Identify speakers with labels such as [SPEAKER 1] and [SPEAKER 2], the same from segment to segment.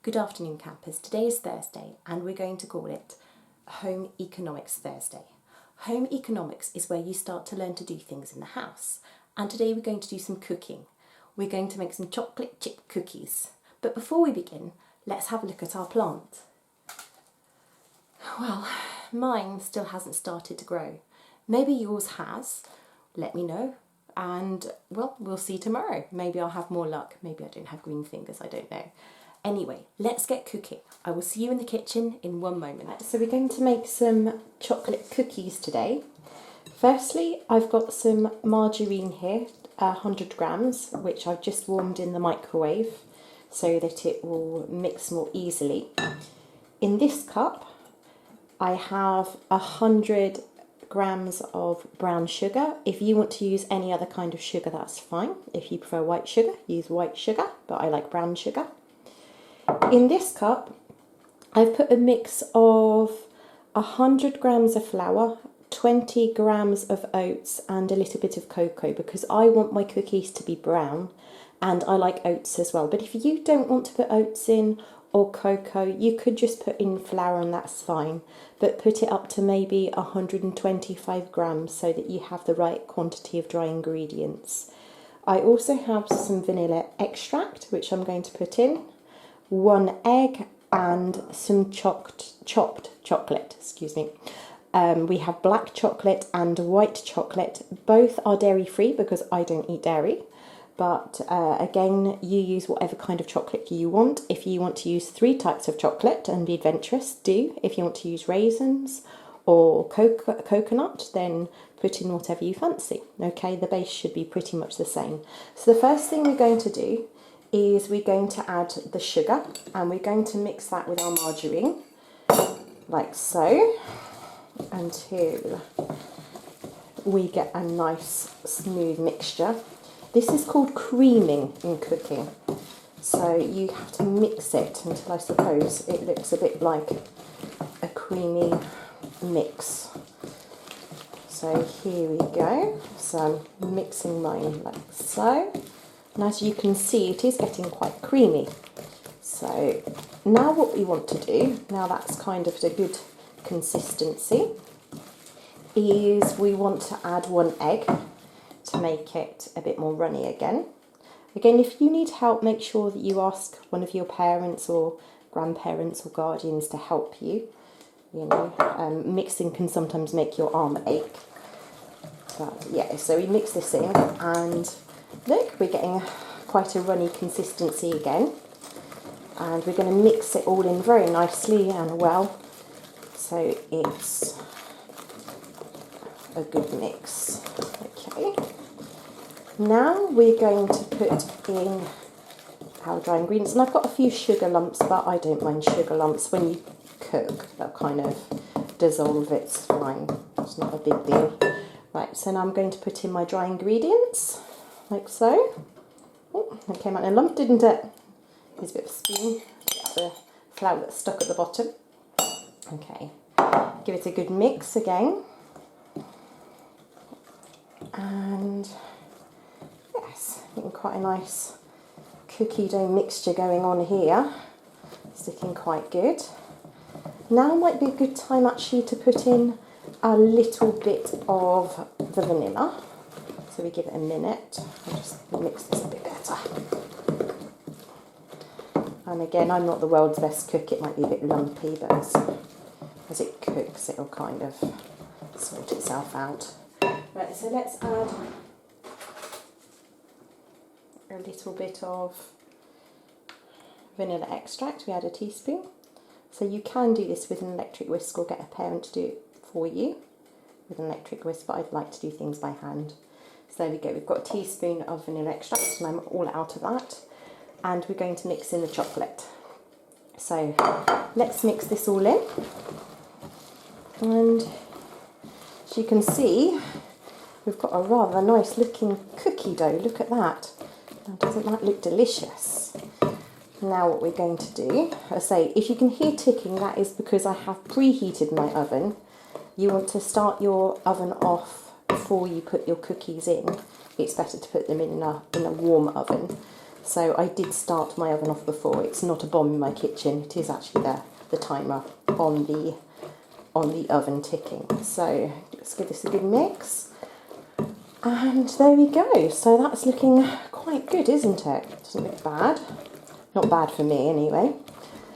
[SPEAKER 1] Good afternoon, campers. Today is Thursday and we're going to call it Home Economics Thursday. Home economics is where you start to learn to do things in the house. And today we're going to do some cooking. We're going to make some chocolate chip cookies. But before we begin, let's have a look at our plant. Well, mine still hasn't started to grow. Maybe yours has. Let me know. And well, we'll see tomorrow. Maybe I'll have more luck. Maybe I don't have green fingers, I don't know. Anyway, let's get cooking. I will see you in the kitchen in one moment. So we're going to make some chocolate cookies today. Firstly, I've got some margarine here, 100 grams, which I've just warmed in the microwave so that it will mix more easily. In this cup, I have 100 grams of brown sugar. If you want to use any other kind of sugar, that's fine. If you prefer white sugar, use white sugar, but I like brown sugar. In this cup, I've put a mix of 100 grams of flour, 20 grams of oats and a little bit of cocoa because I want my cookies to be brown and I like oats as well. But if you don't want to put oats in or cocoa, you could just put in flour and that's fine. But put it up to maybe 125 grams so that you have the right quantity of dry ingredients. I also have some vanilla extract, which I'm going to put in. 1 egg and some chopped chocolate, excuse me. We have black chocolate and white chocolate. Both are dairy free because I don't eat dairy. But again, you use whatever kind of chocolate you want. If you want to use 3 types of chocolate and be adventurous, do. If you want to use raisins or coconut, then put in whatever you fancy. Okay, the base should be pretty much the same. So the first thing we're going to do is we're going to add the sugar and we're going to mix that with our margarine like so until we get a nice smooth mixture. This is called creaming in cooking, so you have to mix it until I suppose it looks a bit like a creamy mix. So here we go. So I'm mixing mine like so. And as you can see, it is getting quite creamy. So now what we want to do, now that's kind of a good consistency, is we want to add 1 egg to make it a bit more runny again. Again, if you need help, make sure that you ask one of your parents or grandparents or guardians to help you. You know, mixing can sometimes make your arm ache. But yeah, so we mix this in and look, we're getting quite a runny consistency again. And we're going to mix it all in very nicely and well so it's a good mix. Okay. Now we're going to put in our dry ingredients. And I've got a few sugar lumps, but I don't mind sugar lumps. When you cook, they'll kind of dissolve, it's fine. It's not a big deal. Right, so now I'm going to put in my dry ingredients. Like so. Oh, it came out in a lump, didn't it? Here's a bit of a spoon. Get the flour that's stuck at the bottom. Okay. Give it a good mix again. And yes, getting quite a nice cookie dough mixture going on here. Sticking quite good. Now might be a good time actually to put in a little bit of the vanilla. So we give it a minute. I'll just mix this a bit better. And again, I'm not the world's best cook. It might be a bit lumpy, but as it cooks, it'll kind of sort itself out. Right, so let's add a little bit of vanilla extract. We add a teaspoon. So you can do this with an electric whisk or get a parent to do it for you with an electric whisk, but I'd like to do things by hand. So there we go, we've got a teaspoon of vanilla extract and I'm all out of that. And we're going to mix in the chocolate. So let's mix this all in. And as you can see, we've got a rather nice looking cookie dough. Look at that. Now, doesn't that look delicious? Now what we're going to do, I say, if you can hear ticking, that is because I have preheated my oven. You want to start your oven off before you put your cookies in. It's better to put them in a warm oven. So I did start my oven off before. It's not a bomb in my kitchen. It is actually the timer on the oven ticking. So let's give this a good mix. And there we go. So that's looking quite good, isn't it? Doesn't look bad. Not bad for me anyway.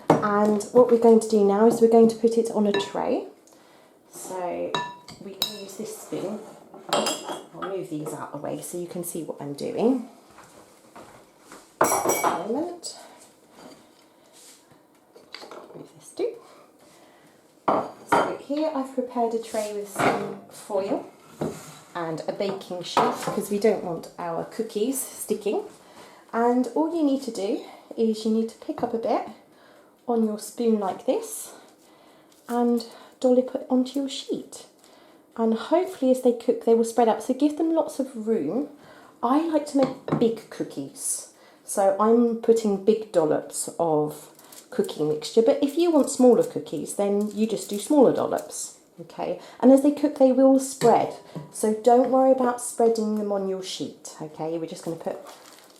[SPEAKER 1] And what we're going to do now is we're going to put it on a tray. So we can use this spoon. I'll move these out of the way so you can see what I'm doing. A moment. Move this too. So here I've prepared a tray with some foil and a baking sheet because we don't want our cookies sticking. And all you need to do is you need to pick up a bit on your spoon like this and dollop it onto your sheet. And hopefully as they cook they will spread out, so give them lots of room. I like to make big cookies, so I'm putting big dollops of cookie mixture, but if you want smaller cookies then you just do smaller dollops, okay? And as they cook they will spread, so don't worry about spreading them on your sheet, okay? We're just going to put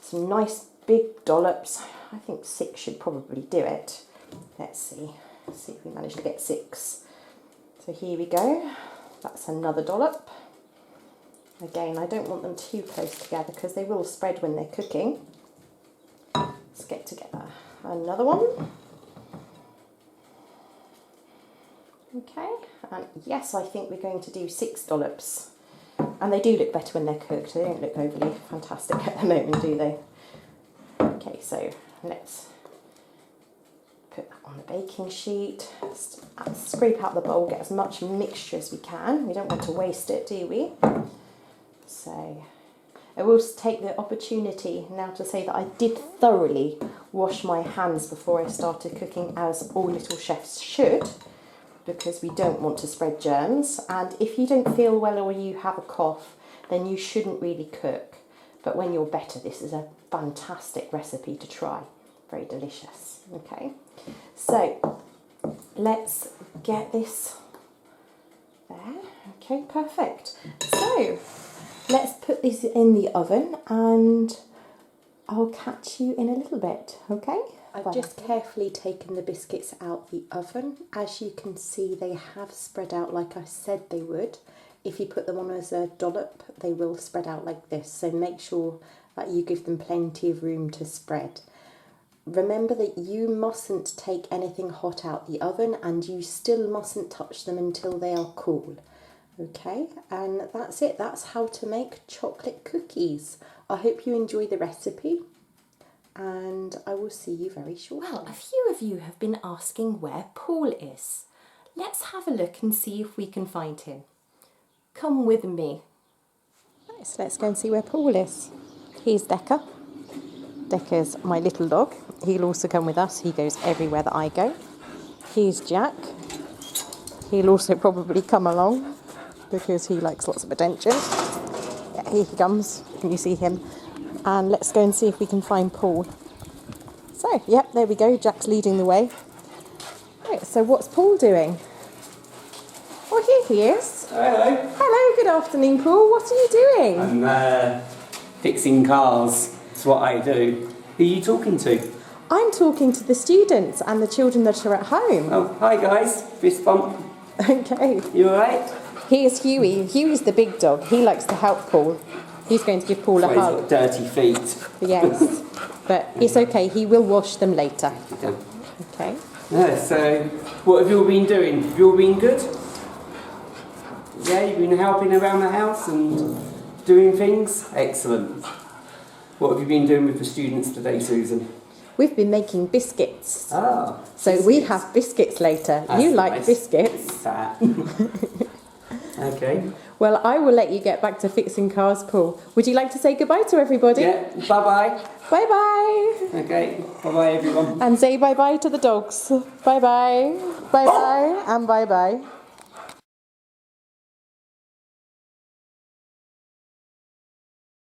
[SPEAKER 1] some nice big dollops. I think 6 should probably do it. Let's see if we manage to get 6. So here we go. That's another dollop. Again, I don't want them too close together because they will spread when they're cooking. Let's get together another one. Okay, and yes, I think we're going to do 6 dollops. And they do look better when they're cooked. They don't look overly fantastic at the moment, do they? Okay, so let's put that on the baking sheet, scrape out the bowl, get as much mixture as we can. We don't want to waste it, do we? So I will take the opportunity now to say that I did thoroughly wash my hands before I started cooking, as all little chefs should, because we don't want to spread germs. And if you don't feel well or you have a cough, then you shouldn't really cook. But when you're better, this is a fantastic recipe to try. Very delicious. Okay, so let's get this there. Okay, perfect. So let's put this in the oven and I'll catch you in a little bit, okay? I've just carefully taken the biscuits out the oven. As you can see, they have spread out like I said they would. If you put them on as a dollop, they will spread out like this. So make sure that you give them plenty of room to spread. Remember that you mustn't take anything hot out the oven and you still mustn't touch them until they are cool. Okay, and that's it. That's how to make chocolate cookies. I hope you enjoy the recipe and I will see you very shortly. Well, a few of you have been asking where Paul is. Let's have a look and see if we can find him. Come with me. Right, so let's go and see where Paul is. Here's Decker. Decker's my little dog. He'll also come with us. He goes everywhere that I go. Here's Jack. He'll also probably come along because he likes lots of attention. Yeah, here he comes. Can you see him? And let's go and see if we can find Paul. So, yep, there we go. Jack's leading the way. Right, so what's Paul doing? Oh, here he is.
[SPEAKER 2] Hello.
[SPEAKER 1] Hello, good afternoon, Paul. What are you doing?
[SPEAKER 2] I'm fixing cars. That's what I do. Who are you talking to?
[SPEAKER 1] I'm talking to the students and the children that are at home.
[SPEAKER 2] Oh, hi guys. Fist bump.
[SPEAKER 1] Okay.
[SPEAKER 2] You alright?
[SPEAKER 1] Here's Huey. Huey's the big dog. He likes to help Paul. He's going to give Paul a
[SPEAKER 2] He's
[SPEAKER 1] hug.
[SPEAKER 2] got dirty feet.
[SPEAKER 1] Yes. But it's okay. He will wash them later. Okay.
[SPEAKER 2] Yeah, so, what have you all been doing? Have you all been good? Yeah, you've been helping around the house and doing things? Excellent. What have you been doing with the students today, Susan?
[SPEAKER 1] We've been making biscuits.
[SPEAKER 2] Ah.
[SPEAKER 1] So
[SPEAKER 2] biscuits.
[SPEAKER 1] we have biscuits later.
[SPEAKER 2] That's
[SPEAKER 1] you like
[SPEAKER 2] nice.
[SPEAKER 1] biscuits.
[SPEAKER 2] Fat. Okay.
[SPEAKER 1] Well, I will let you get back to fixing cars, Paul. Would you like to say goodbye to everybody?
[SPEAKER 2] Yeah, bye-bye.
[SPEAKER 1] Bye-bye.
[SPEAKER 2] Okay, bye-bye everyone.
[SPEAKER 1] And say bye-bye to the dogs. Bye-bye. Bye-bye and bye-bye.